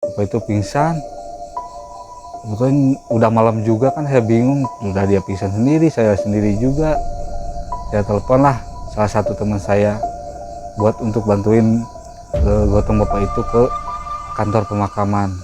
Bapak itu pingsan. Kebetulan udah malam juga kan, saya bingung, udah dia pingsan sendiri, saya sendiri juga. Saya telepon lah salah satu teman saya buat untuk bantuin gotong bapak itu ke kantor pemakaman.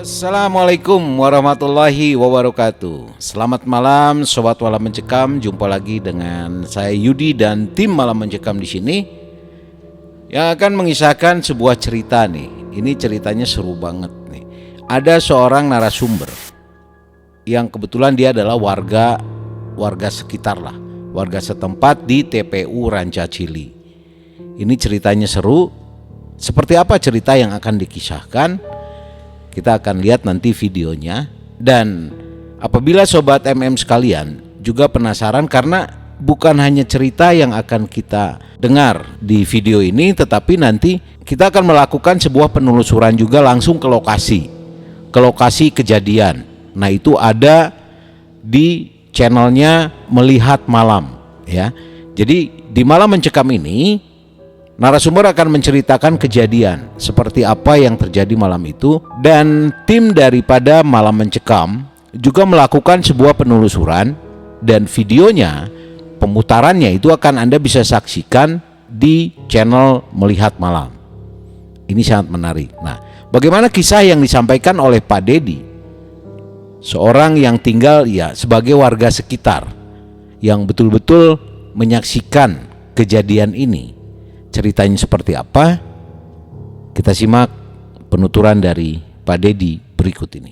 Assalamualaikum warahmatullahi wabarakatuh. Selamat malam Sobat Malam Mencekam. Jumpa lagi dengan saya Yudi dan tim Malam Mencekam di sini yang akan mengisahkan sebuah cerita nih. Ini ceritanya seru banget nih. Ada seorang narasumber yang kebetulan dia adalah warga sekitar lah, warga setempat di TPU Rancacili. Ini ceritanya seru. Seperti apa cerita yang akan dikisahkan? Kita akan lihat nanti videonya. Dan apabila Sobat MM sekalian juga penasaran, karena bukan hanya cerita yang akan kita dengar di video ini, tetapi nanti kita akan melakukan sebuah penelusuran juga langsung ke lokasi kejadian. Nah, itu ada di channelnya Melihat Malam ya. Jadi di Malam Mencekam ini narasumber akan menceritakan kejadian seperti apa yang terjadi malam itu, dan tim daripada Malam Mencekam juga melakukan sebuah penelusuran, dan videonya, pemutarannya itu akan Anda bisa saksikan di channel Melihat Malam. Ini sangat menarik. Nah, bagaimana kisah yang disampaikan oleh Pak Dedi, seorang yang tinggal ya sebagai warga sekitar yang betul-betul menyaksikan kejadian ini. Ceritanya seperti apa? Kita simak penuturan dari Pak Dedi berikut ini.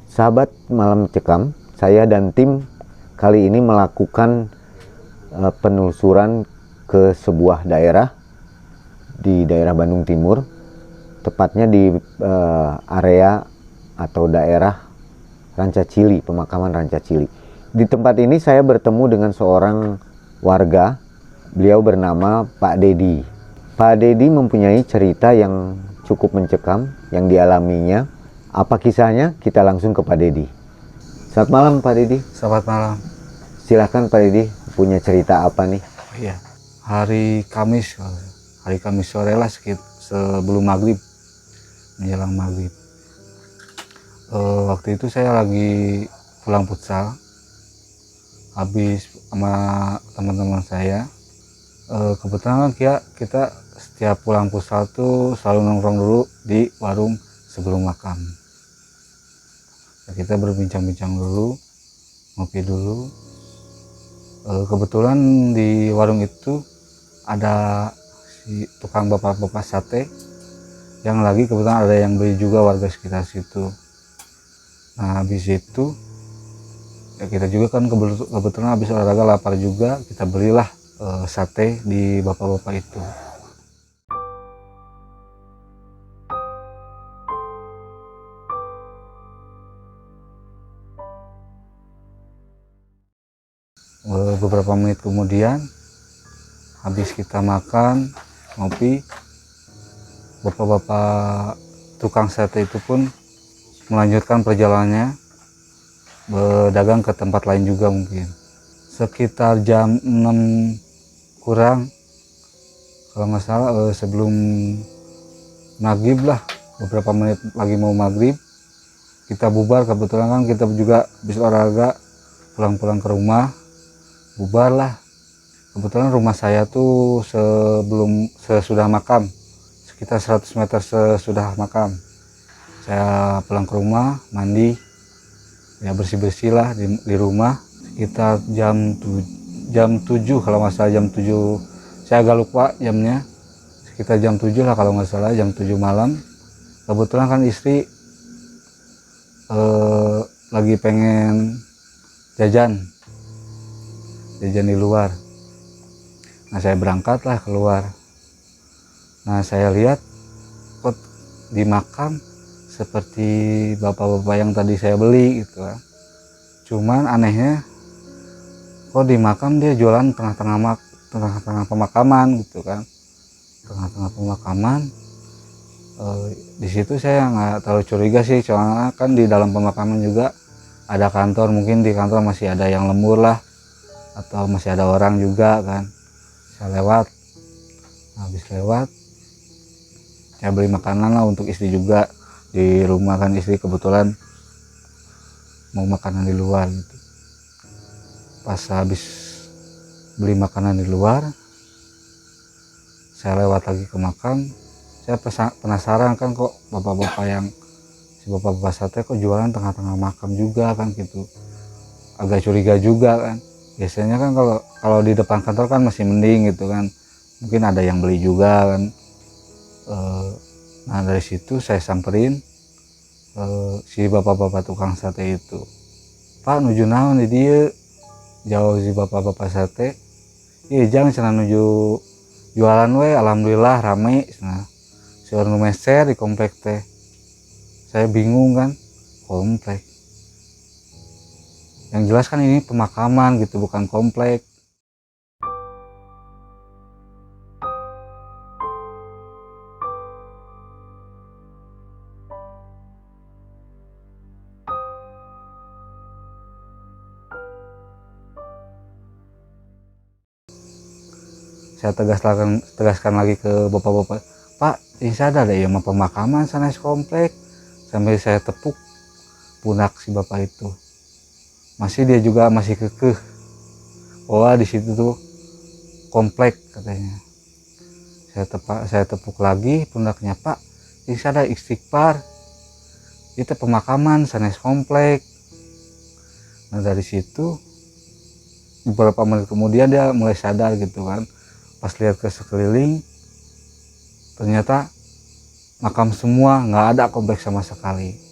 Sahabat Malam Cekam, saya dan tim kali ini melakukan penelusuran ke sebuah daerah di daerah Bandung Timur, tepatnya di area atau daerah Rancacili, pemakaman Rancacili. Di tempat ini saya bertemu dengan seorang warga, beliau bernama Pak Dedi. Pak Dedi mempunyai cerita yang cukup mencekam yang dialaminya. Apa kisahnya? Kita langsung ke Pak Dedi. Selamat malam Pak Dedi. Selamat malam. Silahkan Pak Dedi, punya cerita apa nih? Iya, hari Kamis sore lah, sebelum maghrib, menjelang maghrib. Waktu itu saya lagi pulang futsal, habis sama teman-teman saya. Kebetulan kan kita setiap pulang futsal tuh selalu nongkrong dulu di warung sebelum makam. Kita berbincang-bincang dulu, ngopi dulu. Kebetulan di warung itu ada si tukang bapak-bapak sate yang lagi kebetulan ada yang beli juga warga sekitar situ. Nah, habis itu ya kita juga kan kebetulan habis olahraga lapar juga, kita belilah sate di bapak-bapak itu. Beberapa menit kemudian habis kita makan, ngopi, bapak-bapak tukang sate itu pun melanjutkan perjalanannya, berdagang ke tempat lain juga mungkin. Sekitar jam 6 kurang, kalau nggak salah, sebelum maghrib lah, beberapa menit lagi mau maghrib, kita bubar. Kebetulan kan kita juga habis olahraga, pulang-pulang ke rumah, bubar lah. Kebetulan rumah saya tuh sesudah makam, sekitar 100 meter sesudah makam. Saya pulang ke rumah, mandi, ya bersih-bersih lah di rumah. Sekitar jam 7 kalau nggak salah, jam 7, saya agak lupa jamnya. Sekitar jam 7 lah kalau nggak salah, jam 7 malam. Kebetulan kan istri lagi pengen jajan di luar. Nah, saya berangkatlah keluar. Nah saya lihat kok di makam seperti bapak-bapak yang tadi saya beli gitu kan. Cuman anehnya kok di makam dia jualan tengah-tengah pemakaman gitu kan, tengah-tengah pemakaman. Di situ saya nggak terlalu curiga sih, soalnya kan di dalam pemakaman juga ada kantor, mungkin di kantor masih ada yang lembur lah, atau masih ada orang juga kan. Saya lewat, habis lewat saya beli makanan lah untuk istri juga, di rumah kan istri kebetulan mau makanan di luar gitu. Pas habis beli makanan di luar, saya lewat lagi ke makam. Saya penasaran kan, kok bapak-bapak yang si bapak-bapak sate kok jualan tengah-tengah makam juga kan gitu. Agak curiga juga kan. Biasanya kan kalau di depan kantor kan masih mending gitu kan. Mungkin ada yang beli juga kan. Nah dari situ saya samperin si bapak-bapak tukang sate itu. Pak, nuju naon di dia? Jauh si bapak-bapak sate. Iya jangan cenah nuju jualan we, alhamdulillah rame. Nah, seueur nu meser di komplek teh. Saya bingung kan, komplek. Yang jelas kan ini pemakaman gitu, bukan komplek. Saya tegaskan lagi ke bapak-bapak, Pak, ini sadar deh ya mah pemakaman sanes komplek. Sampai saya tepuk pundak si bapak itu. Dia juga masih kekeh. Wah di situ tuh komplek katanya. Saya tepuk lagi pundaknya, Pak, ini sadar istighfar. Itu pemakaman sanes komplek. Nah dari situ beberapa menit kemudian dia mulai sadar gitu kan. Pas lihat ke sekeliling, ternyata makam semua, nggak ada kompleks sama sekali.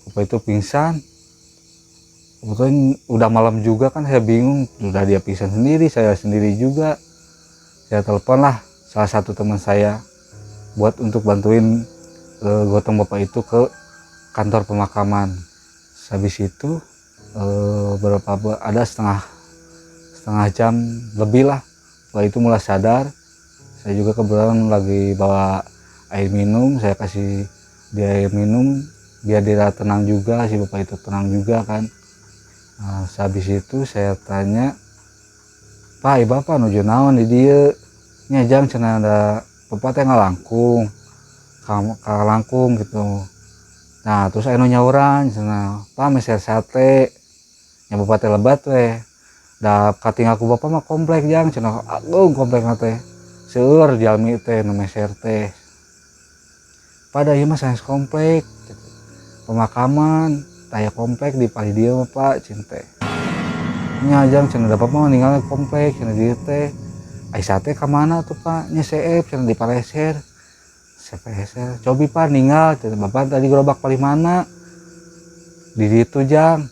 Bapak itu pingsan. Kebetulan udah malam juga kan, saya bingung, udah dia pingsan sendiri, saya sendiri juga. Saya telepon lah salah satu teman saya buat untuk bantuin gotong bapak itu ke kantor pemakaman. Habis itu ada setengah jam lebih lah, setelah itu mulai sadar. Saya juga kebetulan lagi bawa air minum, saya kasih dia air minum biar dia tenang juga, si bapak itu tenang juga kan. Nah, habis itu saya tanya, Pak, bapak nuju naon di dia? Nyajang cenah ada bapak teh ngalangkung, kalangkung gitu. Nah terus anu nyauran cenah, Pak meser sate, nya bapak teh lebat weh. Da kating aku bapak mah komplek jang cenah, agung komplek teh. Seueur jalmi teh nu meser teh. Pada ieu mah sanes komplek. Pemakaman, taya komplek di pali dieu mah Pak cinte. Nya jang cenah da bapak mah ninggal komplek cenah dieu teh. Ai sate ka mana tuh Pak? Nya seep cenah di pareser. Sepeser. Cobi Pak ninggal cenah bapak tadi gerobak pali mana? Di ditu jang.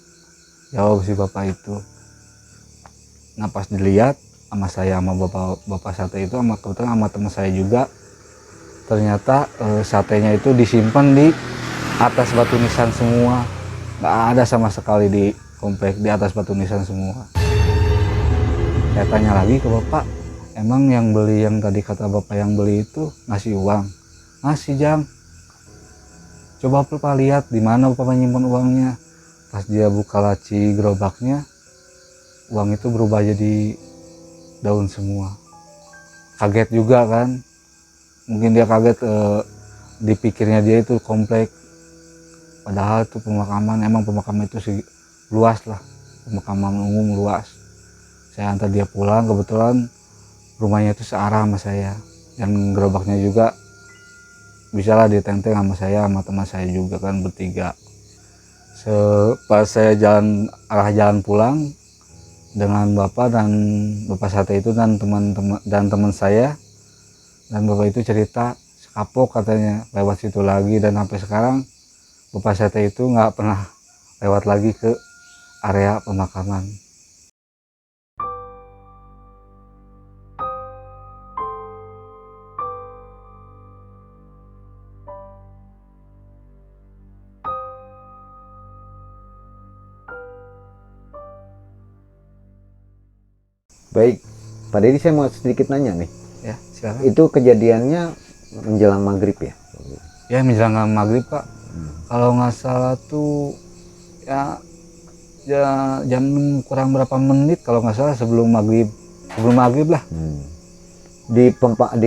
Jawab si bapak itu. Nah pas dilihat sama saya sama bapak sate itu, kebetulan sama teman saya juga, ternyata satenya itu disimpan di atas batu nisan semua, nggak ada sama sekali di komplek, di atas batu nisan semua. Saya tanya lagi ke bapak, emang yang beli, yang tadi kata bapak yang beli itu ngasih uang? Ngasih jang. Coba bapak lihat di mana bapak menyimpan uangnya. Pas dia buka laci gerobaknya, uang itu berubah jadi daun semua. Kaget juga kan, mungkin dia kaget, dipikirnya dia itu komplek, padahal itu pemakaman. Emang pemakaman itu luas lah, pemakaman umum luas. Saya antar dia pulang, kebetulan rumahnya itu searah sama saya, dan gerobaknya juga bisa lah ditenteng sama saya sama teman saya juga kan, bertiga. Pas saya arah jalan pulang dengan bapak sate itu dan teman saya, dan bapak itu cerita sekapok katanya lewat situ lagi, dan sampai sekarang bapak sate itu nggak pernah lewat lagi ke area pemakaman. Baik, Pak Dedi, saya mau sedikit nanya nih. Ya, silakan. Itu kejadiannya menjelang maghrib ya? Ya menjelang maghrib Pak. Kalau nggak salah tuh ya, jam 6 kurang berapa menit kalau nggak salah sebelum maghrib lah. Di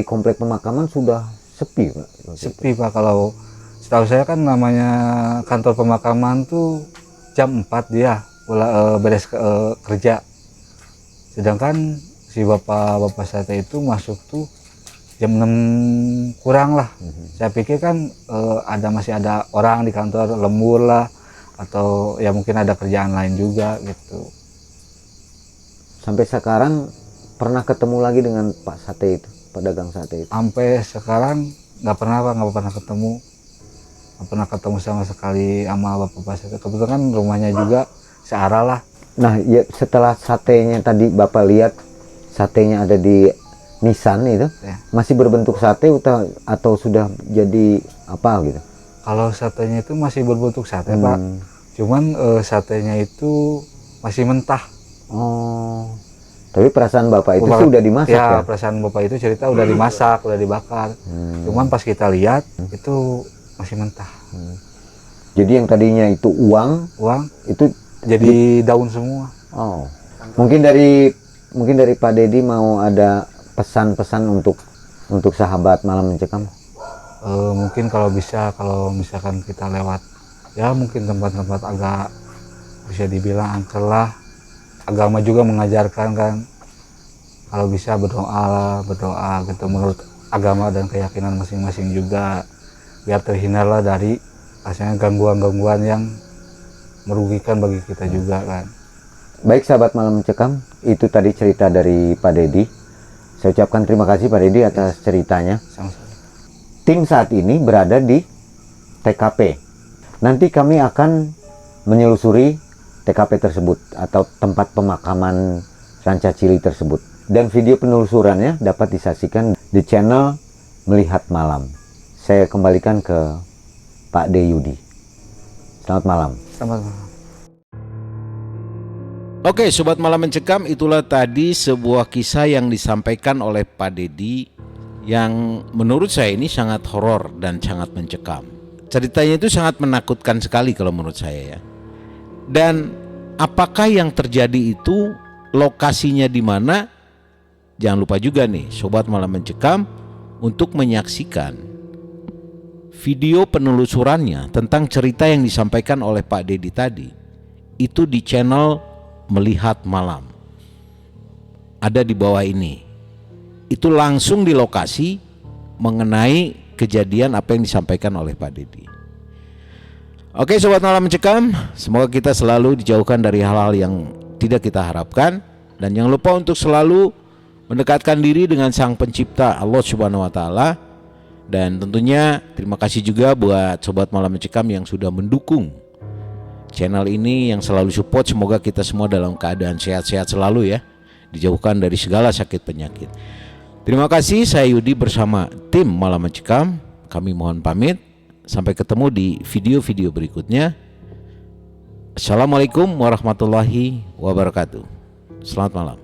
komplek pemakaman sudah sepi, Pak? Sepi Pak. Kalau setahu saya kan namanya kantor pemakaman tuh jam 4 dia beres kerja. Sedangkan si bapak saya itu masuk tuh jam 6 kurang lah. Saya pikir kan masih ada orang di kantor, lembur lah, atau ya mungkin ada kerjaan lain juga gitu. Sampai sekarang pernah ketemu lagi dengan Pak Sate itu, pedagang sate itu? Sampai sekarang nggak pernah Pak, nggak pernah ketemu sama sekali sama bapak saya. Kebetulan kan rumahnya juga searah lah. Nah ya, setelah satenya tadi Bapak lihat, satenya ada di nisan itu, Ya. masih berbentuk sate atau sudah jadi apa gitu? Kalau satenya itu masih berbentuk sate Pak, cuman satenya itu masih mentah. Oh, tapi perasaan Bapak itu sih udah dimasak ya? Perasaan bapak itu cerita udah dimasak, udah dibakar. Cuman pas kita lihat itu masih mentah. Jadi yang tadinya itu uang itu jadi daun semua. Oh, mungkin dari Pak Dedi mau ada pesan-pesan untuk sahabat Malam Mencekam? Mungkin kalau misalkan kita lewat ya mungkin tempat-tempat agak bisa dibilang angker lah, agama juga mengajarkan kan kalau bisa berdoa gitu menurut agama dan keyakinan masing-masing juga, biar terhindar lah dari rasanya gangguan-gangguan yang merugikan bagi kita juga kan. Baik sahabat Malam Mencekam, itu tadi cerita dari Pak Dedi. Saya ucapkan terima kasih Pak Dedi atas ceritanya. Sama-sama. Tim saat ini berada di TKP. Nanti kami akan menyelusuri TKP tersebut atau tempat pemakaman Ranca Cili tersebut. Dan video penelusurannya dapat disaksikan di channel Melihat Malam. Saya kembalikan ke Pak D. Yudi. Selamat malam. Selamat malam. Oke, Sobat Malam Mencekam, itulah tadi sebuah kisah yang disampaikan oleh Pak Dedi yang menurut saya ini sangat horor dan sangat mencekam. Ceritanya itu sangat menakutkan sekali kalau menurut saya ya. Dan apakah yang terjadi itu, lokasinya di mana? Jangan lupa juga nih Sobat Malam Mencekam untuk menyaksikan video penelusurannya tentang cerita yang disampaikan oleh Pak Dedi tadi. Itu di channel Melihat Malam, ada di bawah ini. Itu langsung di lokasi mengenai kejadian apa yang disampaikan oleh Pak Dedi. Oke Sobat Malam Mencekam, semoga kita selalu dijauhkan dari hal-hal yang tidak kita harapkan, dan jangan lupa untuk selalu mendekatkan diri dengan Sang Pencipta Allah Subhanahu wa Ta'ala. Dan tentunya terima kasih juga buat Sobat Malam Mencekam yang sudah mendukung channel ini, yang selalu support. Semoga kita semua dalam keadaan sehat-sehat selalu ya, dijauhkan dari segala sakit penyakit. Terima kasih, saya Yudi bersama tim Malam Mencekam. Kami mohon pamit, sampai ketemu di video-video berikutnya. Assalamualaikum warahmatullahi wabarakatuh. Selamat malam.